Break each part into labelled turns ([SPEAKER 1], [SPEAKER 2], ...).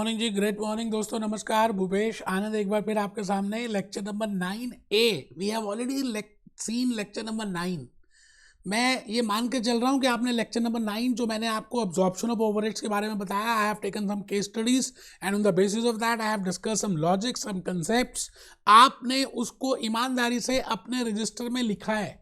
[SPEAKER 1] Morning जी, great morning दोस्तों, नमस्कार। भूपेश आनंद एक बार फिर आपके सामने lecture number 9A। We have already seen lecture number 9। मैं ये मान के चल रहा हूँ कि आपने लेक्चर नंबर 9 जो मैंने आपको अब्जॉर्प्शन ऑफ ओवरहेड्स के बारे में बताया, I have taken some case studies and on the basis of that I have discuss some logic, some concepts. आपने उसको ईमानदारी से अपने रजिस्टर में लिखा है,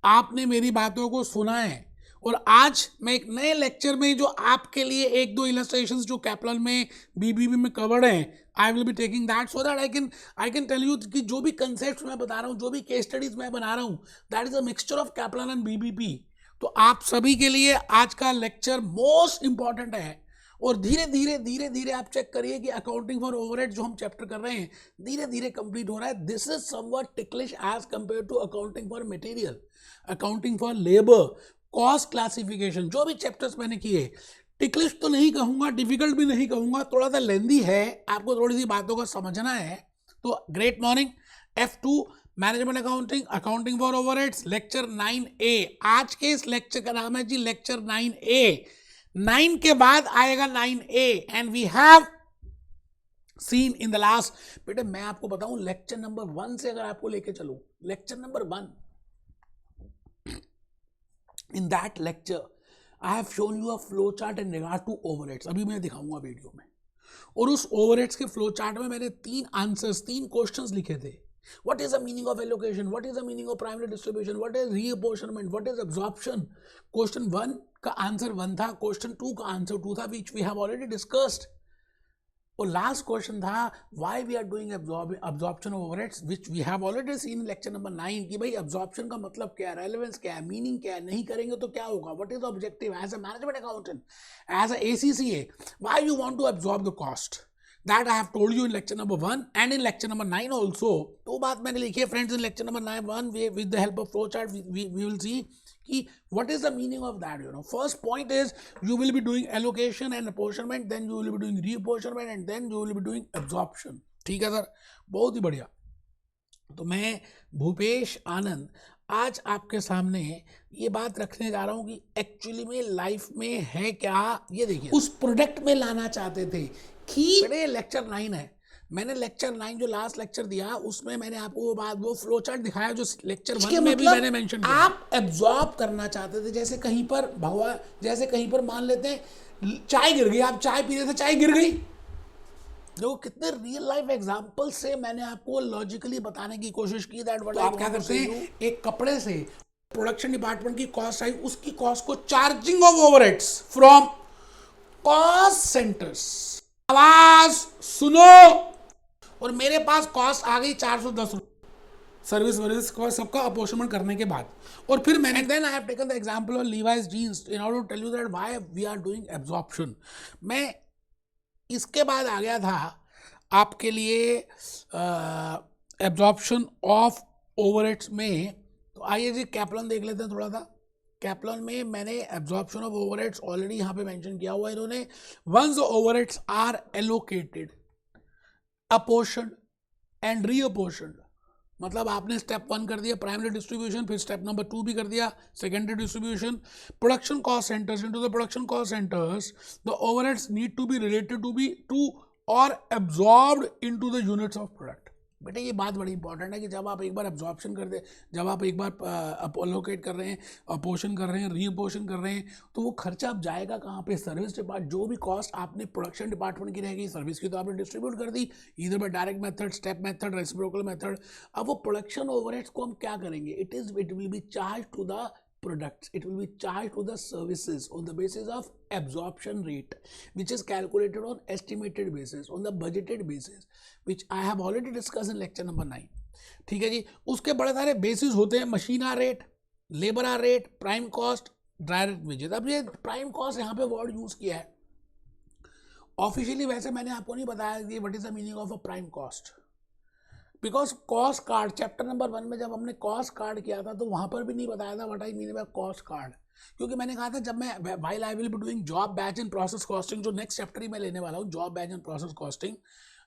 [SPEAKER 1] आपने मेरी बातों को सुना है, और आज मैं एक नए लेक्चर में जो आपके लिए एक दो इलस्ट्रेशंस जो कैप्लन में बीबीबी में कवर्ड हैं, I will be taking that so that I can tell you कि जो भी कंसेप्ट मैं बता रहा हूँ, जो भी केस स्टडीज मैं बना रहा हूँ, that is a mixture of Kaplan and BBB. तो आप सभी के लिए आज का लेक्चर मोस्ट इंपॉर्टेंट है। और धीरे धीरे धीरे धीरे आप चेक करिए कि अकाउंटिंग फॉर ओवरहेड जो हम चैप्टर कर रहे हैं धीरे धीरे कंप्लीट हो रहा है। This is somewhat ticklish as compare to accounting for material, accounting for labour, cost classification, जो भी चैप्टर्स मैंने किए। टिकलिश तो नहीं कहूंगा, डिफिकल्ट भी नहीं कहूंगा, थोड़ा सा लेंदी है, आपको थोड़ी सी बातों को समझना है। तो great morning. F2 management accounting, accounting for overheads, lecture 9A। आज के इस लेक्चर का नाम है जी लेक्चर 9A। 9 के बाद आएगा 9A and we have seen in the last. बेटे मैं आपको बताऊं, लेक्चर नंबर 1 से अगर आपको लेके चलूं, lecture number 1, in that lecture I have shown you a flow chart in regard to overheads। अभी मैं दिखाऊंगा वीडियो में। और उस overheads के फ्लो चार्ट में मैंने 3 आंसर्स, 3 क्वेश्चंस लिखे थे। What is the meaning of allocation? What is the meaning of primary distribution? What is reapportionment? What is absorption? Question 1 का आंसर 1 था, क्वेश्चन 2 का आंसर 2 था, which we have already discussed। और last question था why we are doing absorption of overheads, which we have already seen in lecture number 9 कि भाई absorption का मतलब क्या है, रेलेवेंस क्या है, मीनिंग क्या है, नहीं करेंगे तो क्या होगा, what is the objective as a management accountant, as a ACCA, why you want to absorb the cost. That I have told you in lecture number 1 and in lecture number 9 also। तो बात मैंने लिखी है friends in lecture number 1 with the help of flowchart we will see कि what is the meaning of that। First point is you will be doing allocation and apportionment, then you will be doing reapportionment and then you will be doing absorption। ठीक है sir, बहुत ही बढ़िया। तो मैं भूपेश आनंद आज आपके सामने ये बात रखने जा रहा हूँ कि एक्चुअली में लाइफ में है क्या। ये देखिए, उस प्रोडक्ट में लाना चाहते थे कि मेरे लेक्चर 9 है, मैंने लेक्चर 9 जो लास्ट लेक्चर दिया उसमें मैंने आपको वो फ्लो चार्ट दिखाया जो लेक्चर 1 में भी मैंने मेंशन किया। आप एब्जॉर्ब करना चाहते थे, जैसे कहीं पर भगवान, जैसे कहीं पर मान लेते हैं चाय गिर गई, आप चाय पी रहे थे, चाय गिर गई। देखो कितने रियल लाइफ एग्जांपल से मैंने आपको लॉजिकली बताने की कोशिश की दैट व्हाट आप क्या करते हैं, एक कपड़े से प्रोडक्शन डिपार्टमेंट की कॉस्ट आई, उसकी कॉस्ट को charging of overheads from cost centres. आवाज सुनो, और मेरे पास कॉस्ट आ गई 410 सर्विस कॉस्ट सबका अपोर्शनमेंट करने के बाद। और फिर मैंने then I have taken the example of Levi's jeans in order to tell you that why we are doing absorption. मैं इसके बाद आ गया था आपके लिए एब्जॉर्प्शन ऑफ ओवरहेड्स में। तो आइए जी कैप्लन देख लेते हैं थोड़ा सा। कैप्लन में मैंने एब्जॉर्प्शन ऑफ ओवरहेड्स ऑलरेडी यहाँ पे मेंशन किया हुआ है इन्होंने। Once overheads are allocated, apportioned and reapportioned, मतलब आपने स्टेप 1 कर दिया प्राइमरी डिस्ट्रीब्यूशन, फिर स्टेप नंबर 2 भी कर दिया secondary distribution, production cost centres, into the production cost centres the overheads need to be related to और absorbed into the units of product. बेटा ये बात बड़ी इंपॉर्टेंट है कि जब आप एक बार एब्जॉर्प्शन कर दे, जब आप एक बार अलोकेट कर रहे हैं, अपोर्शन कर रहे हैं, रीअपोर्शन कर रहे हैं, तो वो खर्चा अब जाएगा कहाँ पे, सर्विस डिपार्टमेंट। जो भी कॉस्ट आपने प्रोडक्शन डिपार्टमेंट की रहेगी, सर्विस की तो आपने डिस्ट्रीब्यूट कर दी इधर by direct method, step method, reciprocal method. अब वो प्रोडक्शन ओवरहेड्स को हम क्या करेंगे, it will be charge to the products, it will be charged to the services on the basis of absorption rate, which is calculated on estimated basis, on the budgeted basis, which I have already discussed in lecture number 9। ठीक है जी। उसके बड़े सारे basis होते हैं, machine hour rate, labour hour rate, prime cost, direct wages. अब ये prime cost यहाँ पे वर्ड यूज किया है ऑफिशियली, वैसे मैंने आपको नहीं बताया कि what is the meaning of a prime cost, because cost card chapter number 1 में जब हमने कॉस्ट कार्ड किया था तो वहाँ पर भी नहीं बताया था what I mean by cost card, क्योंकि मैंने कहा था जब मैं while I will be doing job batch and process costing, जो नेक्स्ट चैप्टर ही मैं लेने वाला हूँ, job batch and process costing,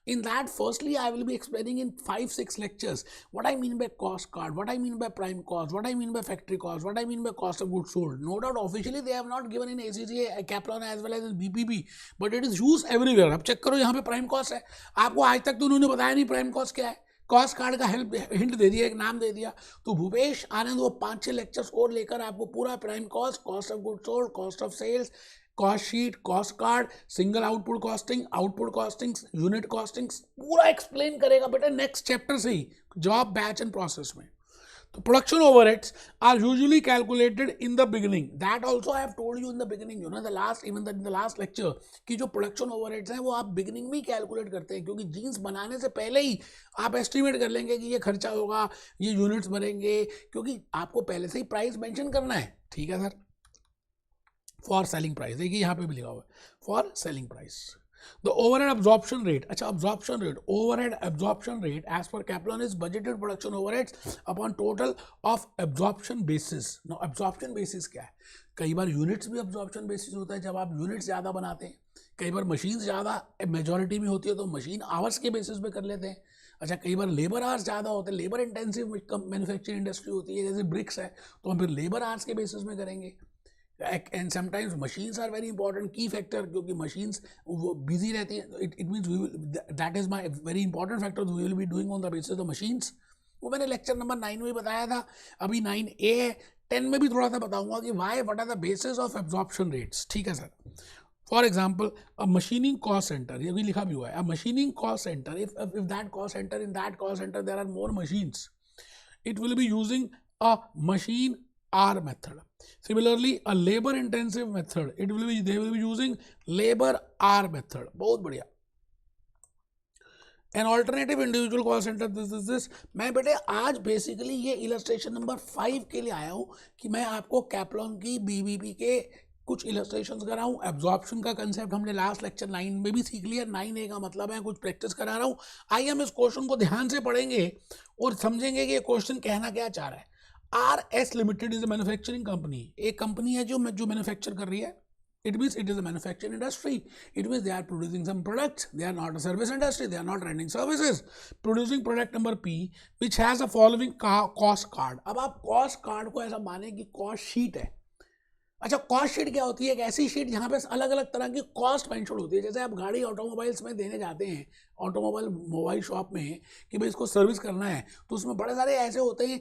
[SPEAKER 1] In that, firstly, I will be explaining in 5-6 lectures what I mean by cost card, what I mean by prime cost, what I mean by factory cost, what I mean by cost of goods sold. No doubt, officially they have not given in ACCA, Kaplan as well as in BPP, but it is used everywhere. अब check करो यहाँ पे prime cost है, आपको आज तक तो उन्होंने बताया नहीं प्राइम कॉस्ट क्या है. कॉस्ट कार्ड का हेल्प हिंट दे दिया, एक नाम दे दिया. तो भूपेश आनंद वो 5-6 लेक्चर्स और लेकर आपको पूरा prime cost, cost of good sold, cost of sales, cost sheet, cost card, single output costing, unit costing पूरा एक्सप्लेन करेगा बेटा नेक्स्ट चैप्टर से ही, जॉब बैच एंड प्रोसेस में. तो production overheads are usually calculated in the beginning. That also I have told you in the beginning, you know the last, even in the last lecture, कि जो production overheads हैं वो आप beginning में ही calculate करते हैं, क्योंकि जीन्स बनाने से पहले ही आप एस्टिमेट कर लेंगे कि ये खर्चा होगा, ये यूनिट्स बनेंगे, क्योंकि आपको पहले से ही प्राइस मेंशन करना है. ठीक है सर. फॉर सेलिंग प्राइस, देखिए यहाँ पे भी लिखा हुआ है for selling price. The overhead absorption rate, अच्छा absorption rate, overhead absorption rate as per Kaplan is budgeted production overheads upon total of absorption basis. Now absorption basis क्या है? कई बार यूनिट्स भी absorption basis होता है, जब आप यूनिट्स ज़्यादा बनाते हैं. कई बार मशीन ज़्यादा मेजोरिटी में होती है तो मशीन आवर्स के बेसिस पे कर लेते हैं. अच्छा, कई बार लेबर आवर्स ज़्यादा होते हैं, लेबर इंटेंसिव मैन्युफैक्चरिंग इंडस्ट्री होती है, जैसे ब्रिक्स है तो हम फिर लेबर आवर्स के बेसिस में करेंगे. And sometimes machines are very important key factor, क्योंकि मशीन्स वो बिजी रहती हैं. It means we will, that is my very important factor we will be doing on the basis of machines. वो मैंने lecture number 9 में बताया था, अभी 9A है. 10 में भी थोड़ा सा बताऊंगा कि why what are the basis of absorption rates. ठीक है sir. For example a machining cost centre, ये भी लिखा भी हुआ है, a machining cost centre, if that cost centre, in that cost centre there are more machines, it will be using a machine R method. Similarly, a labor intensive method, they will be using labor R method. बहुत बढ़िया. An alternative individual cost center, this. मैं बेटे आज basically ये illustration number 5 के लिए आया हूँ कि मैं आपको कैप्लॉन की BBP के कुछ इलस्ट्रेशंस कराऊँ. एब्जॉर्प्शन का कंसेप्ट हमने लास्ट लेक्चर 9 में भी सीख लिया. 9A का मतलब है कुछ प्रैक्टिस करा रहा हूँ. आइए हम इस क्वेश्चन को ध्यान से पढ़ेंगे और समझेंगे कि ये क्वेश्चन कहना क्या चाह रहा है. RS Limited is a manufacturing company. एक कंपनी है जो मैन्युफैक्चर कर रही है. It means it is a manufacturing industry. It means they are producing some products. They are not a service industry. They are not rendering services. Producing product number P, which has the following cost card. अब आप cost card को ऐसा माने कि cost sheet है. अच्छा, cost sheet क्या होती है? एक ऐसी शीट जहाँ पे अलग अलग तरह की कॉस्ट मेंशन होती है. जैसे आप गाड़ी ऑटोमोबाइल्स में देने जाते हैं, मोबाइल शॉप में, कि भाई इसको सर्विस करना है, तो उसमें बड़े सारे ऐसे होते हैं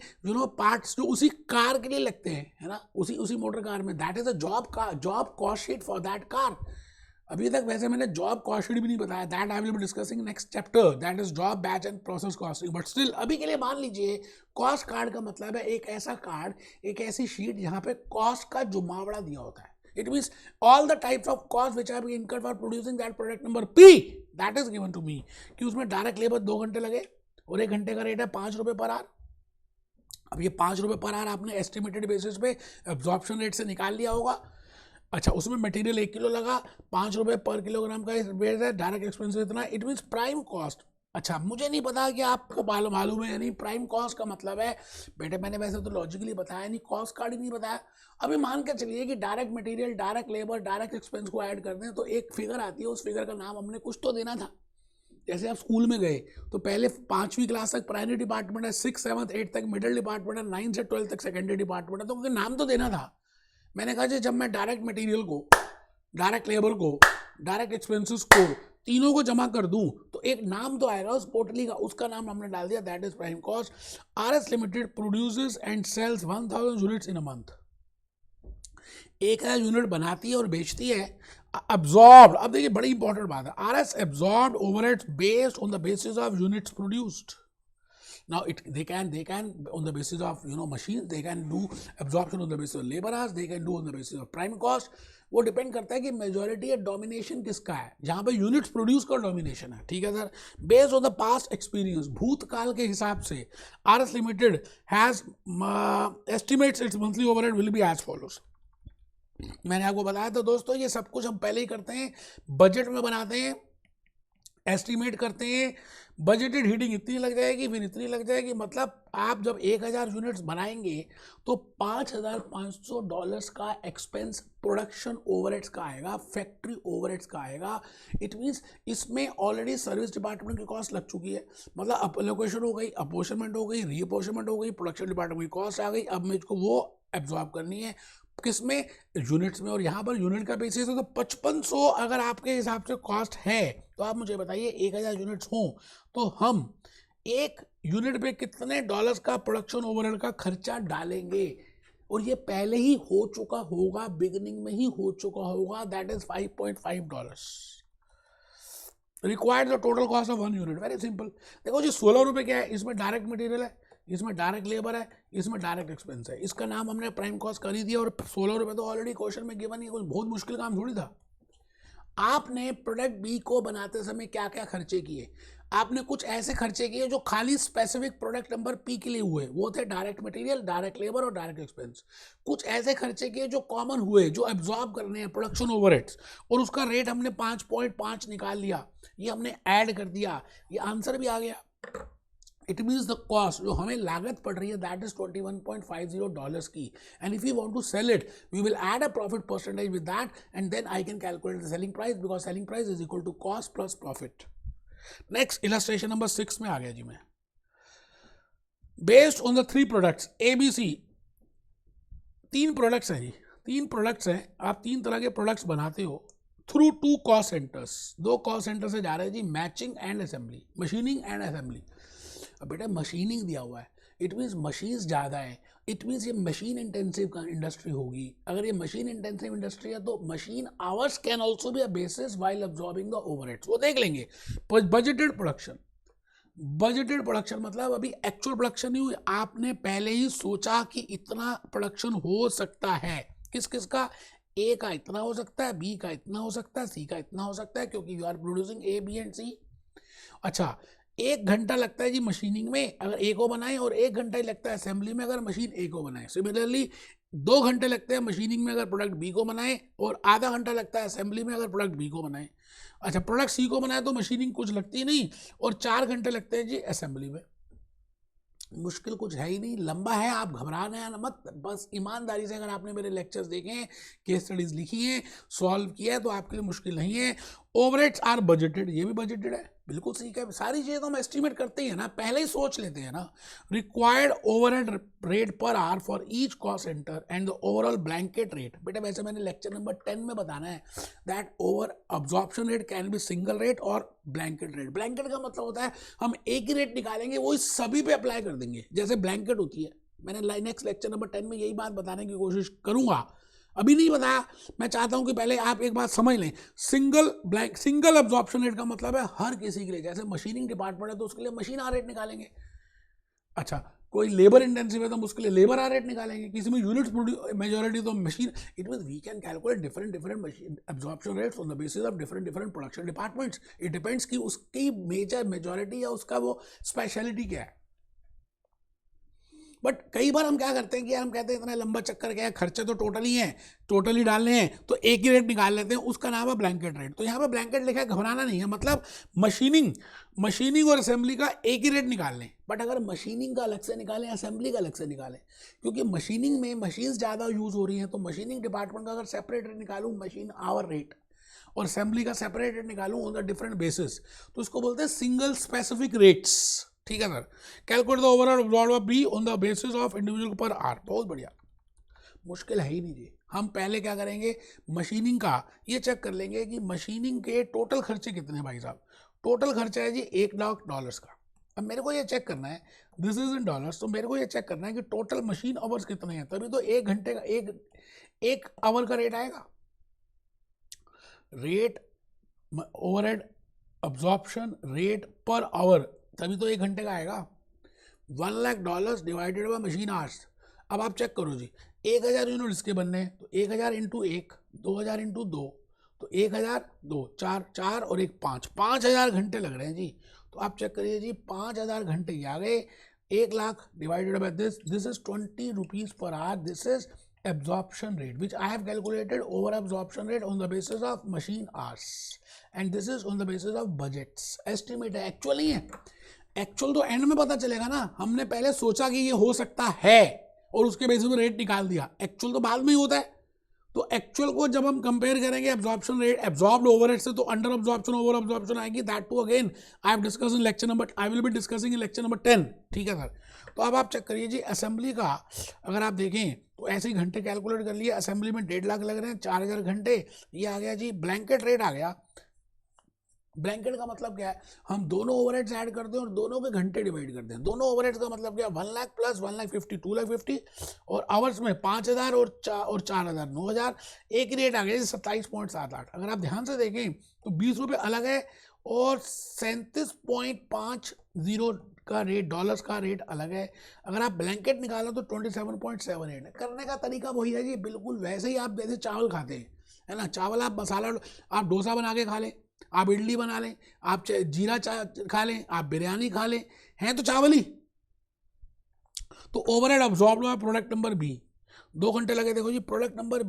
[SPEAKER 1] पार्ट्स जो उसी कार के लिए लगते हैं, है ना, उसी मोटर कार में. That is a job cost sheet for that car. अभी तक वैसे मैंने जॉब कॉस्ट शीट भी नहीं बताया. That I will be discussing next chapter, that is job batch and process costing. But still अभी के लिए मान लीजिए कॉस्ट कार्ड का मतलब है एक ऐसा कार्ड, एक ऐसी शीट जहाँ पे कॉस्ट का जुमावड़ा दिया होता है. It means all the types of cost which are incurred for producing that product number P, that is given to me. कि उसमें डायरेक्ट लेबर 2 घंटे लगे और 1 घंटे का रेट है 5 रुपये पर आवर. अब ये 5 रुपये पर आवर आपने एस्टिमेटेड बेसिस पे एब्जॉर्प्शन रेट से निकाल लिया होगा. अच्छा, उसमें मटेरियल 1 किलो लगा, 5 रुपये पर किलोग्राम का रेट है, डायरेक्ट एक्सपेंस इतना. It means prime cost. अच्छा, मुझे नहीं पता कि आपको मालूम है या नहीं. प्राइम कॉस्ट का मतलब है बेटे, मैंने वैसे तो लॉजिकली बताया नहीं, कॉस्ट कार्ड ही नहीं बताया. अभी मान के चलिए कि direct material, direct labour, direct expense को ऐड कर दें तो एक फिगर आती है. उस फिगर का नाम हमने कुछ तो देना था. जैसे आप स्कूल में गए तो पहले 5वीं क्लास तक प्राइमरी डिपार्टमेंट है, 6, 7, 8 तक मिडिल डिपार्टमेंट है, 9 से 12 तक सेकेंडरी डिपार्टमेंट है, तो उनके नाम तो देना था. मैंने कहा जी जब मैं डायरेक्ट मटेरियल को, डायरेक्ट लेबर को, डायरेक्ट एक्सपेंसेस को, तीनों को जमा कर दूं तो एक नाम तो आएगा उस पोर्टली का, उसका नाम हमने डाल दिया, that is prime cost. RS limited produces and sales 1000 units in a month. 1000 unit बनाती है और बेचती है. अब्जॉर्ब्ड, अब देखिए बड़ी इंपॉर्टेंट बात है, RS absorbed overheads based on the basis of units produced. Now they can on the basis of machines, they can do absorption on the basis of labor hours, they can do on the basis of prime cost. वो depend करता है कि majority या domination किसका है, जहाँ पे units produce का डोमिनेशन है. ठीक है sir. Based on the past experience, भूतकाल के हिसाब से RS limited has estimates its monthly overhead will be as follows. मैंने आपको बताया था दोस्तों, ये सब कुछ हम पहले ही करते हैं, बजट में बनाते हैं, एस्टिमेट करते हैं बजटेड हीटिंग इतनी लग जाएगी, फिर इतनी लग जाएगी, मतलब आप जब 1000 यूनिट्स बनाएंगे तो $5500 का एक्सपेंस प्रोडक्शन ओवरहेड्स का आएगा, फैक्ट्री ओवरहेड्स का आएगा। इट मीन्स इसमें ऑलरेडी सर्विस डिपार्टमेंट की कॉस्ट लग चुकी है, मतलब अलोकेशन हो गई, अपोर्शनमेंट हो गई, रीअपोर्शनमेंट हो गई, प्रोडक्शन डिपार्टमेंट की कॉस्ट आ गई, अब मुझको वो एब्जॉर्ब करनी है किसमें, यूनिट्स में। और यहाँ पर यूनिट का बेसिस है तो 5500 अगर आपके हिसाब से कॉस्ट है तो आप मुझे बताइए 1000 यूनिट्स हों तो हम एक यूनिट पे कितने डॉलर्स का प्रोडक्शन ओवरहेड का खर्चा डालेंगे। और ये पहले ही हो चुका होगा, बिगिनिंग में ही हो चुका होगा, that is $5.5 required the total cost of 1 unit. Very simple. देखो जी 16 रुपये क्या है, इसमें डायरेक्ट मटेरियल है, इसमें डायरेक्ट लेबर है, इसमें डायरेक्ट एक्सपेंस है, इसका नाम हमने प्राइम कॉस्ट कर ही दिया। और 16 रुपये तो ऑलरेडी क्वेश्चन में गिवन ही, कुछ बहुत मुश्किल काम थोड़ी था। आपने प्रोडक्ट बी को बनाते समय क्या क्या खर्चे किए, आपने कुछ ऐसे खर्चे किए जो खाली स्पेसिफिक प्रोडक्ट नंबर पी के लिए हुए, वो थे डायरेक्ट मटेरियल, डायरेक्ट लेबर और डायरेक्ट एक्सपेंस। कुछ ऐसे खर्चे किए जो कॉमन हुए, जो एब्जॉर्ब करने हैं, प्रोडक्शन ओवरहेड्स, और उसका रेट हमने 5.5 निकाल लिया, ये हमने ऐड कर दिया, ये आंसर भी आ गया। इट मीन्स द कॉस्ट जो हमें लागत पड़ रही है दैट इज $21.50 की, and if you want to sell it we will add a profit percentage with that and then I can calculate the selling price, because selling price is equal to cost plus profit. Next illustration number 6 में आ गया जी मैं। Based on the 3 products ABC, 3 products हैं जी, 3 products हैं, आप 3 तरह के प्रोडक्ट्स बनाते हो through 2 cost centres. 2 cost centre से जा रहे हैं जी, matching and assembly, machining and assembly. अब बेटा मशीनिंग दिया हुआ है, इट मीन्स मशीन्स ज़्यादा है, इट मीन्स ये मशीन इंटेंसिव का इंडस्ट्री होगी। अगर ये मशीन इंटेंसिव इंडस्ट्री है तो machine hours can also be a basis while absorbing the overheads, वो देख लेंगे। बजटेड प्रोडक्शन, बजटेड प्रोडक्शन मतलब अभी एक्चुअल प्रोडक्शन नहीं हुई, आपने पहले ही सोचा कि इतना प्रोडक्शन हो सकता है, किस किस का, ए का इतना हो सकता है, बी का इतना हो सकता है, सी का इतना हो सकता है, क्योंकि you are producing A B and C. अच्छा 1 घंटा लगता है जी मशीनिंग में अगर ए को बनाए, और 1 घंटा ही लगता है असेंबली में अगर मशीन ए को बनाए। सिमिलरली 2 घंटे लगते हैं मशीनिंग में अगर प्रोडक्ट बी को बनाए, और आधा घंटा लगता है असेंबली में अगर प्रोडक्ट बी को बनाए। अच्छा प्रोडक्ट सी को बनाए तो मशीनिंग कुछ लगती नहीं, और 4 घंटे लगते हैं जी असेंबली में। मुश्किल कुछ है ही नहीं, लंबा है, आप घबराना है मत, बस ईमानदारी से अगर आपने मेरे लेक्चर्स देखे हैं, केस स्टडीज लिखी हैं, सॉल्व किया है तो आपके लिए मुश्किल नहीं है। ओवरहेड्स आर बजटेड, ये भी बजटेड है, बिल्कुल सही है। सारी चीज़ें तो हम एस्टिमेट करते ही है ना, पहले ही सोच लेते हैं ना। Required overhead rate per hour for each cost centre and the overall blanket rate. बेटा वैसे मैंने लेक्चर नंबर 10 में बताना है that over absorption rate can be single rate और ब्लैंकेट रेट। ब्लैंकेट का मतलब होता है हम एक ही रेट निकालेंगे, वो सभी पे अप्लाई कर देंगे, जैसे ब्लैंकेट होती है। मैंने नेक्स्ट लेक्चर नंबर 10 में यही बात बताने की कोशिश करूंगा, अभी नहीं बताया। मैं चाहता हूं कि पहले आप एक बात समझ लें, सिंगल अब्जॉर्प्शन रेट का मतलब है हर किसी के लिए, जैसे मशीनिंग डिपार्टमेंट है तो उसके लिए मशीन आर रेट निकालेंगे। अच्छा कोई लेबर इंटेंसिव है तो उसके लिए लेबर आर रेट निकालेंगे, किसी में यूनिट्स मेजोरिटी तो machine. It mean we can calculate different machine absorption rates on the basis of different production departments. It depends कि उसकी मेजोरिटी या उसका वो स्पेशलिटी क्या है। बट कई बार हम क्या करते हैं कि हम कहते हैं इतना लंबा चक्कर क्या है, खर्चे तो टोटल ही हैं, टोटल ही डालने हैं, तो एक ही रेट निकाल लेते हैं, उसका नाम है ब्लैंकेट रेट। तो यहाँ पे ब्लैंकेट लिखा है, घबराना नहीं है, मतलब मशीनिंग और असेंबली का एक ही रेट निकाल लें। बट अगर मशीनिंग का अलग से निकालें, असेंबली का अलग से निकालें, क्योंकि मशीनिंग में मशीन्स ज़्यादा यूज़ हो रही हैं, तो मशीनिंग डिपार्टमेंट का अगर सेपरेट रेट निकालूँ मशीन आवर रेट, और असेंबली का सेपरेट रेट निकालूँ ऑन द डिफरेंट बेसिस, तो इसको बोलते हैं सिंगल स्पेसिफिक रेट्स। ठीक है sir. Calculate the overall absorb of be on the basis of individual पर आर। बहुत बढ़िया, मुश्किल है ही नहीं जी। हम पहले क्या करेंगे, मशीनिंग का ये चेक कर लेंगे कि मशीनिंग के टोटल खर्चे कितने हैं भाई साहब। टोटल खर्चा है जी $1,00,000 का। अब मेरे को ये चेक करना है, दिस इज इन डॉलर्स, तो मेरे को ये चेक करना है कि टोटल मशीन आवर्स कितने हैं, तभी तो 1 घंटे का एक आवर का रेट आएगा। Rate overhead absorption rate per hour, तभी तो 1 घंटे का आएगा। $1,00,000 डिवाइडेड बाय मशीन आवर्स। अब आप चेक करो जी, 1000 यूनिट इसके बनने हैं तो 1000 इंटू 1, 2000 इंटू 2, तो 1000 2 4 और 1 5, 5000 घंटे लग रहे हैं जी। तो आप चेक करिए जी, 5000 घंटे आ गए। 1 lakh divided by this is 20 rupees per hour, this is absorption rate which I have calculated over absorption rate on the basis of machine hours and this is on the basis of budgets. estimate है, actual नहीं है. Actual तो and में पता चलेगा ना. हमने पहले सोचा कि ये हो सकता है और उसके बेसिस पे रेट निकाल दिया. एक्चुअल तो बाद में ही होता है. तो एक्चुअल को जब हम कंपेयर करेंगे एब्जॉर्प्शन रेट एब्जॉर्ब्ड ओवरहेड से तो अंडर एब्जॉर्प्शन ओवर एब्जॉर्प्शन आएगी. That too again I have discuss in lecture number, I will be discussing in lecture number 10. ठीक है सर. तो अब आप चेक करिए जी असेंबली का अगर आप देखें तो ऐसे ही घंटे कैलकुलेट कर लिए. असेंबली में 1.5 लाख लग रहे हैं, 4000 घंटे. ये आ गया जी ब्लैंकेट रेट आ गया. ब्लैंकेट का मतलब क्या है, हम दोनों ओवरहेड्स ऐड करते हैं और दोनों के घंटे डिवाइड करते हैं. दोनों ओवरहेड्स का मतलब क्या, 1 लाख प्लस 1 लाख 50 2 लाख 50 और आवर्स में 5000 और 4000 9000. एक ही रेट आ गया 27.78. अगर आप ध्यान से देखें तो 20 रुपये अलग है और 37.50 का रेट डॉलर्स का रेट अलग है. अगर आप ब्लैंकेट निकालो तो 27.78 है. करने का तरीका वही है जी, बिल्कुल वैसे ही आप जैसे चावल खाते हैं है ना. चावल आप मसाला, आप डोसा बना के खा लें, आप इडली बना लें, आप जीरा खा लें, आप बिरयानी खा लें, हैं तो चावल ही. तो ओवरहेड अब्सॉर्ब्ड हुआ प्रोडक्ट नंबर बी. 2 घंटे लगे. देखो जी प्रोडक्ट नंबर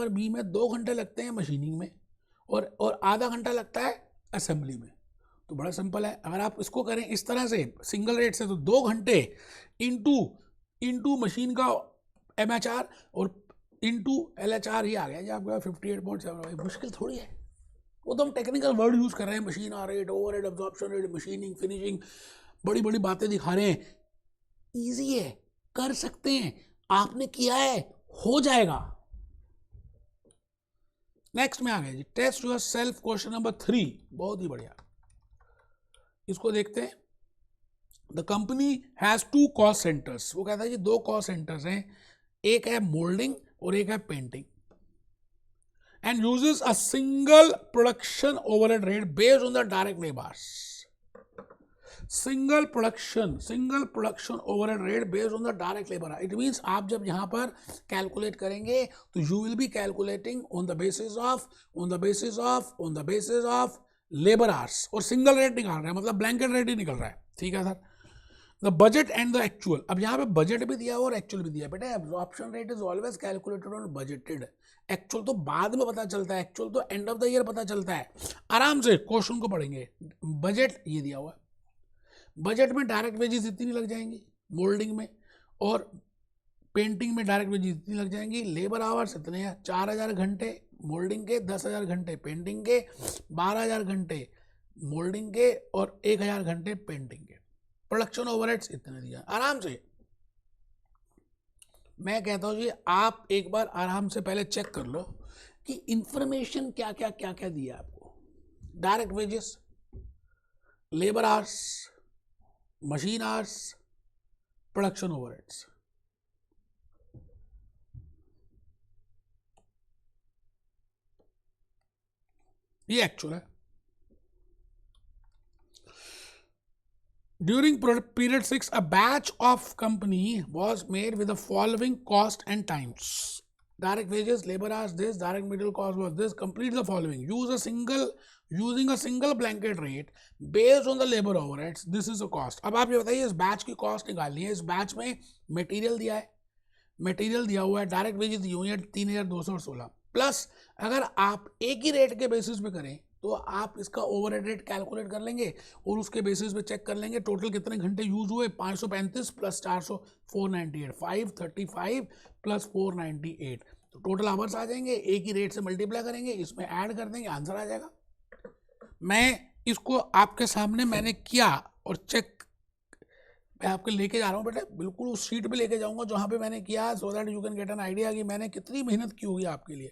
[SPEAKER 1] बी में 2 घंटे लगते हैं मशीनिंग में और आधा घंटा लगता है असेंबली में. तो बड़ा सिंपल है. अगर आप इसको करें इस तरह से सिंगल रेट से तो 2 घंटे इंटू मशीन का MHR और इंटू LHR ही आ गया जी आपका 58.7. मुश्किल थोड़ी है. वो तो हम टेक्निकल वर्ड यूज़ कर रहे हैं, machine hour rate, overhead absorption rate, machining, finishing, बड़ी बड़ी बातें दिखा रहे हैं. इजी है, कर सकते हैं. आपने किया है, हो जाएगा. नेक्स्ट में आ गया जी test yourself question number 3. बहुत ही बढ़िया. इसको देखते हैं. The company has 2 cost centres. वो कहता है जी 2 कॉस्ट सेंटर्स हैं, एक है मोल्डिंग और एक है painting. And uses a single production overhead rate based on the direct labors. Single production overhead rate based on the direct labor. It means आप जब यहाँ पर कैलकुलेट करेंगे तो you will be calculating on the basis of labor hours और single rate निकाल रहे हैं, मतलब ब्लैंकेट रेट ही निकल रहा है. ठीक है sir. The budget and the actual. अब यहाँ पे बजट भी दिया और एक्चुअल भी दिया. बेटा absorption rate is always calculated on budgeted. Actual तो बाद में पता चलता है, एक्चुअल तो एंड ऑफ द ईयर पता चलता है. आराम से क्वेश्चन को पढ़ेंगे. बजट ये दिया हुआ है. बजट में डायरेक्ट वेजेस इतनी लग जाएंगी मोल्डिंग में और पेंटिंग में डायरेक्ट वेजेस इतनी लग जाएंगी. लेबर आवर्स इतने हैं, 4000 घंटे मोल्डिंग के, 10,000 घंटे पेंटिंग के, 12,000 घंटे मोल्डिंग के और 1,000 घंटे पेंटिंग के. प्रोडक्शन ओवरहेड्स इतने दिया. आराम से मैं कहता हूँ जी आप एक बार आराम से पहले चेक कर लो कि इंफॉर्मेशन क्या क्या दिया आपको. Direct wages, labour hours, machine hours, production overheads. ये एक्चुअल है. During period 6, a batch of company was made with the following cost and times. Direct wages, labor hours, this, direct material cost was this. Complete the following. Using a single blanket rate based on the labor overheads. This is the cost. अब आप ये बताइए इस batch की cost निकालनी है. इस batch में मटेरियल दिया है, मटेरियल दिया हुआ है, डायरेक्ट वेजेस दी हुई है 3216 प्लस. अगर आप एक ही रेट के बेसिस पे करें तो आप इसका ओवरहेड रेट कैलकुलेट कर लेंगे और उसके बेसिस पे चेक कर लेंगे टोटल कितने घंटे यूज हुए. 535 प्लस 400 498, 535 प्लस 498. तो टोटल आवर्स आ जाएंगे. एक ही रेट से मल्टीप्लाई करेंगे, इसमें ऐड कर देंगे, आंसर आ जाएगा. मैं इसको आपके सामने मैंने किया और चेक मैं आपके लेके जा रहा हूँ बेटा. बिल्कुल उस शीट पे लेके जाऊंगा जहाँ पे मैंने किया, so that you can get an idea कि मैंने कितनी मेहनत की होगी आपके लिए.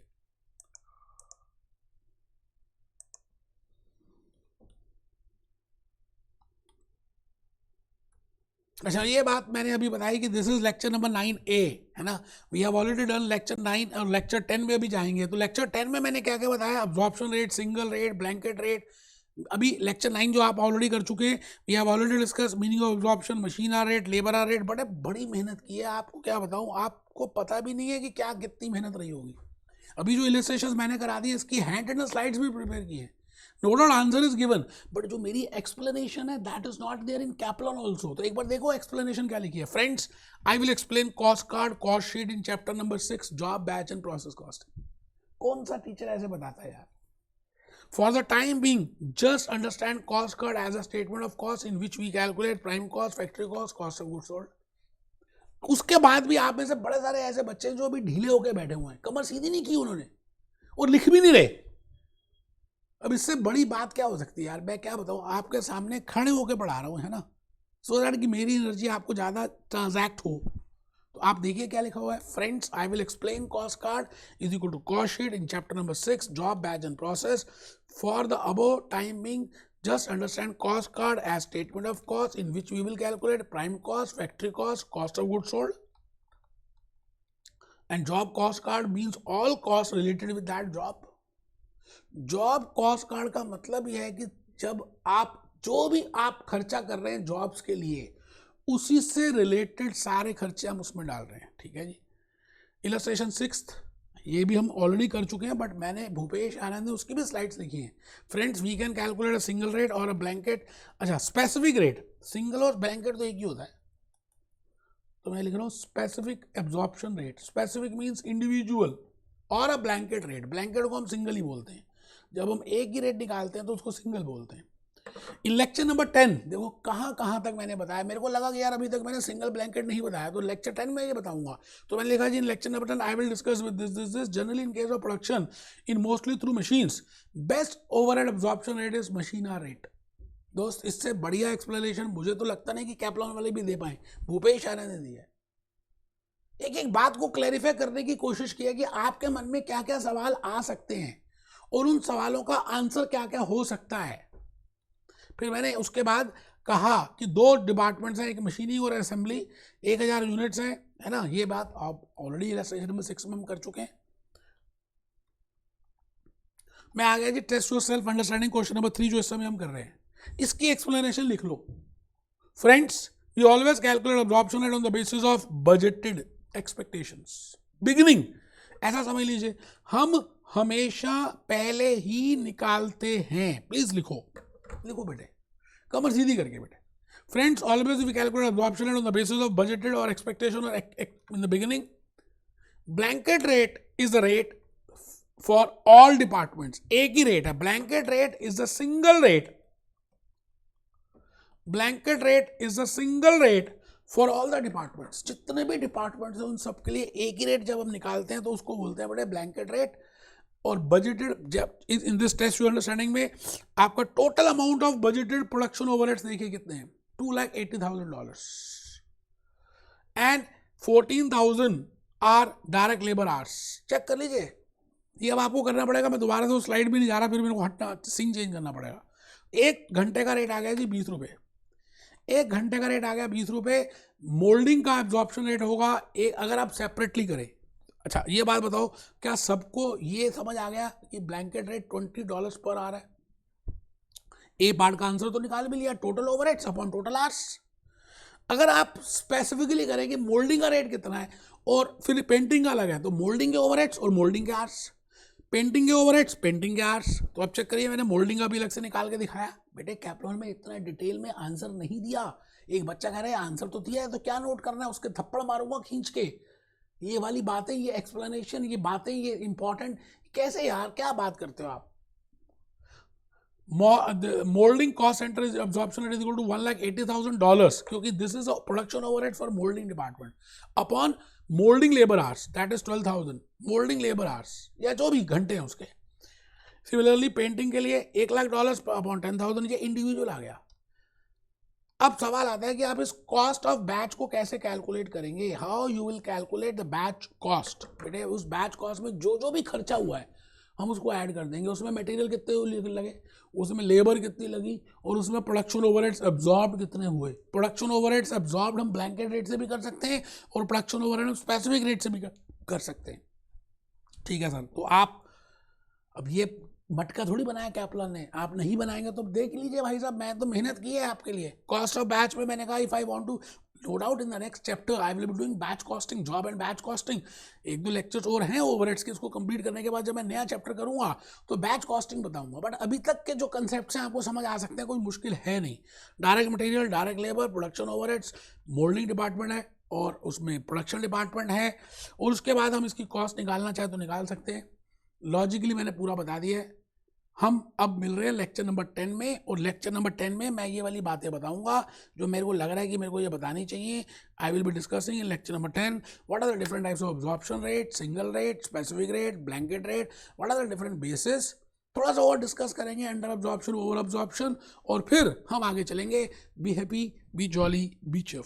[SPEAKER 1] अच्छा ये बात मैंने अभी बताई कि this is lecture number 9A है ना. We have already done lecture 9 और लेक्चर 10 में भी जाएंगे. तो लेक्चर 10 में मैंने क्या क्या बताया, absorption rate, single rate, blanket rate. अभी लेक्चर 9 जो आप ऑलरेडी कर चुके हैं, we have already discuss meaning of absorption, machine hour rate, labour hour rate. बड़ी मेहनत की है. आपको क्या बताऊँ, आपको पता भी नहीं है कि क्या कितनी मेहनत रही होगी. अभी जो इलस्ट्रेशंस मैंने करा दी है इसकी हैंड रिटन स्लाइड्स भी प्रिपेयर की है. No doubt answer is given, but जो मेरी एक्सप्लेनेशन है that is not there in कैप्लॉन ऑल्सो. तो एक बार देखो एक्सप्लेनेशन क्या लिखी है. Friends, I will explain cost card cost sheet in chapter number 6 job batch and process costing. कौन सा टीचर ऐसे बताता है यार? For the time being, just understand cost card as a statement of cost in which we calculate prime cost, factory cost, cost of goods sold. उसके बाद भी आप में से बड़े सारे ऐसे बच्चे जो अभी ढीले होके बैठे हुए हैं, कमर सीधी नहीं की उन्होंने और लिख भी नहीं रहे. अब इससे बड़ी बात क्या हो सकती है यार? मैं क्या बताऊं, आपके सामने खड़े होके पढ़ा रहा हूं, है ना, सो दैट कि मेरी एनर्जी आपको ज़्यादा ट्रांजैक्ट हो. तो आप देखिए क्या लिखा हुआ है. Friends, I will explain cost card is equal to cost sheet in chapter number 6 job batch and process. For the above timing, just understand cost card as statement of cost in which we will calculate prime cost, factory cost, cost of goods sold, and job cost card means all costs related with that job. Job cost card का मतलब यह है कि जब आप जो भी आप खर्चा कर रहे हैं जॉब्स के लिए, उसी से रिलेटेड सारे खर्चे हम उसमें डाल रहे हैं. ठीक है जी. इलस्ट्रेशन 6th, ये भी हम ऑलरेडी कर चुके हैं, बट मैंने भूपेश आनंद ने उसकी भी स्लाइड्स लिखी हैं. Friends, we can calculate a single rate और अ ब्लैंकेट. अच्छा, स्पेसिफिक रेट, सिंगल और ब्लैंकेट तो एक ही होता है, तो मैं लिख रहा हूँ specific absorption rate. Specific means individual, और अ ब्लैंकेट रेट. ब्लैंकेट को हम सिंगल ही बोलते हैं. जब हम एक ही रेट निकालते हैं तो उसको सिंगल बोलते हैं. इन लेक्चर नंबर 10 देखो कहाँ तक मैंने बताया. मेरे को लगा कि यार अभी तक मैंने सिंगल ब्लैंकेट नहीं बताया, तो लेक्चर 10 में ये बताऊंगा. तो मैंने लिखा जी in lecture number 10 I will discuss with this generally in case of production in mostly through machines best overhead absorption rate is machine hour rate. दोस्त, इससे बढ़िया एक्सप्लेनेशन मुझे तो लगता नहीं कि कैप्लॉन वाले भी दे पाए. भूपेश आनंद ने दिया. एक एक बात को क्लैरिफाई करने की कोशिश की है कि आपके मन में क्या क्या सवाल आ सकते हैं और उन सवालों का आंसर क्या क्या हो सकता है. फिर मैंने उसके बाद कहा कि 2 डिपार्टमेंट्स हैं, एक मशीनिंग और असेंबली, 1000 यूनिट्स हैं, है ना. ये बात आप ऑलरेडी इलस्ट्रेशन नंबर 6 में हम कर चुके हैं. मैं आ गया जी test yourself understanding question number 3 जो इस समय हम कर रहे हैं. इसकी एक्सप्लेनेशन लिख लो. Friends, we always calculate absorption rate on the basis of budgeted expectations. Beginning, ऐसा समझ लीजिए, हम हमेशा पहले ही निकालते हैं. प्लीज लिखो बेटे, कमर सीधी करके बेटे. Friends, always we calculate absorption rate on the basis of budgeted और एक्सपेक्टेशन और in the beginning. Blanket rate is the rate for all departments. एक ही रेट है. Blanket rate is the single rate. Blanket rate is the single rate for all the departments. जितने भी departments हैं उन सबके लिए एक ही रेट जब हम निकालते हैं तो उसको बोलते हैं बड़े ब्लैंकेट रेट. और बजटेड, जब in this test you understanding में आपका total amount of budgeted production overheads देखिए कितने हैं. $280,000 and 14,000 are direct labour hours. Check कर लीजिए. ये अब आपको करना पड़ेगा. मैं दोबारा से वो स्लाइड भी नहीं जा रहा, फिर मेरे को हटना सीन चेंज करना पड़ेगा. 1 घंटे का रेट आ गया जी 20 रुपये. 1 घंटे का रेट आ गया 20 रुपये. मोल्डिंग का एब्जॉर्प्शन रेट होगा एक, अगर आप सेपरेटली करें. अच्छा, ये बात बताओ, क्या सबको ये समझ आ गया कि ब्लैंकेट रेट $20 पर आ रहा है? ए पार्ट का आंसर तो निकाल भी लिया. Total overheads upon total hours. अगर आप स्पेसिफिकली करें कि मोल्डिंग का रेट कितना है और फिर पेंटिंग का अलग है, तो मोल्डिंग के ओवरहेड्स और मोल्डिंग के आवर्स, पेंटिंग के ओवरहेड्स, पेंटिंग के आवर्स. तो अब चेक करिए, मैंने मोल्डिंग का भी अलग से निकाल के दिखाया. बेटे, कैप्लॉन में इतना डिटेल में आंसर नहीं दिया. एक बच्चा कह रहा है आंसर तो दिया है, तो क्या नोट करना है, उसके थप्पड़ मारूंगा खींच के. ये वाली बातें, ये एक्सप्लेनेशन, ये बातें, ये इंपॉर्टेंट कैसे यार, क्या बात करते हो आप? Moulding cost centre is absorption rate is equal to $180,000 क्योंकि this is a production overhead for moulding department upon moulding labour hours that is 12,000 moulding labour hours या जो भी घंटे हैं उसके. सिमिलरली पेंटिंग के लिए $1,00,000 अपॉन 10,000 ये इंडिविजुअल आ गया. अब सवाल आता है कि आप इस कॉस्ट ऑफ बैच को कैसे कैलकुलेट करेंगे. How you will calculate the batch cost. बेटे, उस बैच कॉस्ट में जो जो भी खर्चा हुआ है हम उसको ऐड कर देंगे. उसमें मटेरियल कितने लगे, उसमें लेबर कितनी लगी, और उसमें प्रोडक्शन ओवरहेड्स एब्जॉर्ब कितने हुए. प्रोडक्शन ओवरहेड्स एब्जॉर्ब हम ब्लैंकेट रेट से भी कर सकते हैं और प्रोडक्शन ओवरहेड हम स्पेसिफिक रेट से भी कर सकते हैं. ठीक है सर. तो आप अब ये मटका थोड़ी बनाया कैप्लॉन ने, आप नहीं बनाएंगे तो देख लीजिए भाई साहब, मैं तो मेहनत की है आपके लिए. कॉस्ट ऑफ बैच में मैंने कहा if I want to no doubt in the next chapter I will be doing batch costing, job and batch costing. एक दो लेक्चर्स और हैं ओवरहेड्स के, इसको कंप्लीट करने के बाद जब मैं नया चैप्टर करूंगा तो बैच कॉस्टिंग बताऊंगा। बट अभी तक के जो कंसेप्ट हैं आपको समझ आ सकते हैं, कोई मुश्किल है नहीं। Direct material, direct labour, production overheads, moulding department है और उसमें प्रोडक्शन डिपार्टमेंट है, और उसके बाद हम इसकी कॉस्ट निकालना चाहे तो निकाल सकते हैं। लॉजिकली मैंने पूरा बता दिया है। हम अब मिल रहे हैं लेक्चर नंबर 10 में, और लेक्चर नंबर 10 में मैं ये वाली बातें बताऊंगा जो मेरे को लग रहा है कि मेरे को ये बतानी चाहिए। I will be discussing in lecture number 10 what are the different types of absorption rate, single rate, specific rate, blanket rate, what are the different basis. थोड़ा सा और डिस्कस करेंगे अंडर अब्जॉर्प्शन, ओवर अब्जॉर्प्शन, और फिर हम आगे चलेंगे। Be happy, B jolly, B cheerful.